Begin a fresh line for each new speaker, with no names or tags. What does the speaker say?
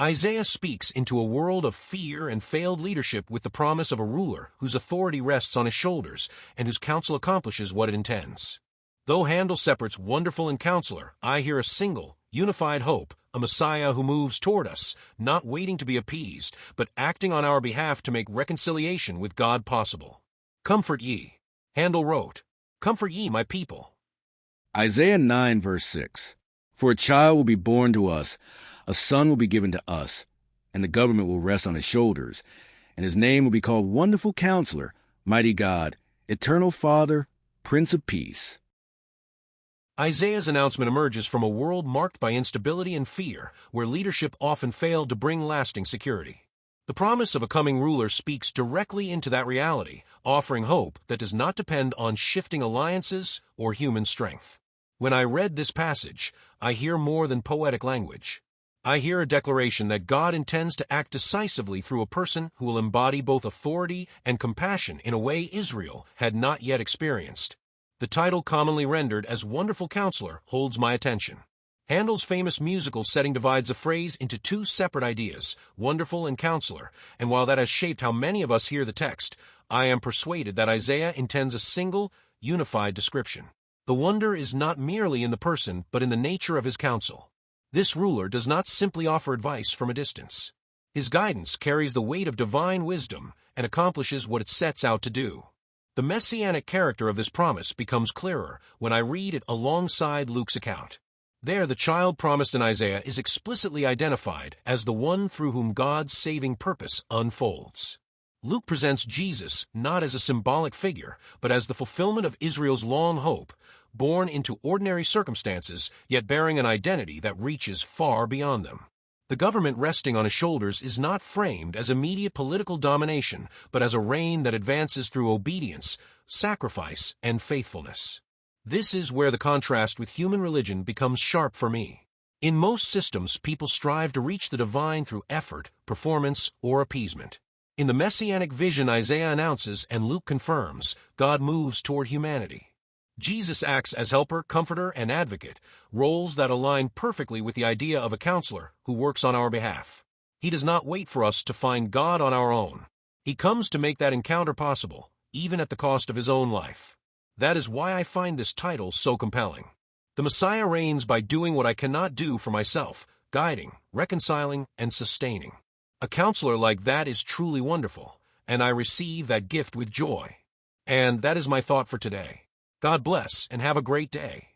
Isaiah speaks into a world of fear and failed leadership with the promise of a ruler whose authority rests on his shoulders and whose counsel accomplishes what it intends. Though Handel separates wonderful and counselor, I hear a single, unified hope, a Messiah who moves toward us, not waiting to be appeased, but acting on our behalf to make reconciliation with God possible. Comfort ye. Handel wrote, "Comfort ye, my people."
Isaiah 9, verse 6. For a child will be born to us, a son will be given to us, and the government will rest on his shoulders, and his name will be called Wonderful Counselor, Mighty God, Eternal Father, Prince of Peace.
Isaiah's announcement emerges from a world marked by instability and fear, where leadership often failed to bring lasting security. The promise of a coming ruler speaks directly into that reality, offering hope that does not depend on shifting alliances or human strength. When I read this passage, I hear more than poetic language. I hear a declaration that God intends to act decisively through a person who will embody both authority and compassion in a way Israel had not yet experienced. The title, commonly rendered as Wonderful Counselor, holds my attention. Handel's famous musical setting divides the phrase into two separate ideas, wonderful and counselor, and while that has shaped how many of us hear the text, I am persuaded that Isaiah intends a single, unified description. The wonder is not merely in the person, but in the nature of his counsel. This ruler does not simply offer advice from a distance. His guidance carries the weight of divine wisdom and accomplishes what it sets out to do. The messianic character of this promise becomes clearer when I read it alongside Luke's account. There, the child promised in Isaiah is explicitly identified as the one through whom God's saving purpose unfolds. Luke presents Jesus not as a symbolic figure, but as the fulfillment of Israel's long hope, born into ordinary circumstances, yet bearing an identity that reaches far beyond them. The government resting on his shoulders is not framed as immediate political domination, but as a reign that advances through obedience, sacrifice, and faithfulness. This is where the contrast with human religion becomes sharp for me. In most systems, people strive to reach the divine through effort, performance, or appeasement. In the messianic vision Isaiah announces and Luke confirms, God moves toward humanity. Jesus acts as helper, comforter, and advocate, roles that align perfectly with the idea of a counselor who works on our behalf. He does not wait for us to find God on our own. He comes to make that encounter possible, even at the cost of his own life. That is why I find this title so compelling. The Messiah reigns by doing what I cannot do for myself, guiding, reconciling, and sustaining. A counselor like that is truly wonderful, and I receive that gift with joy. And that is my thought for today. God bless and have a great day.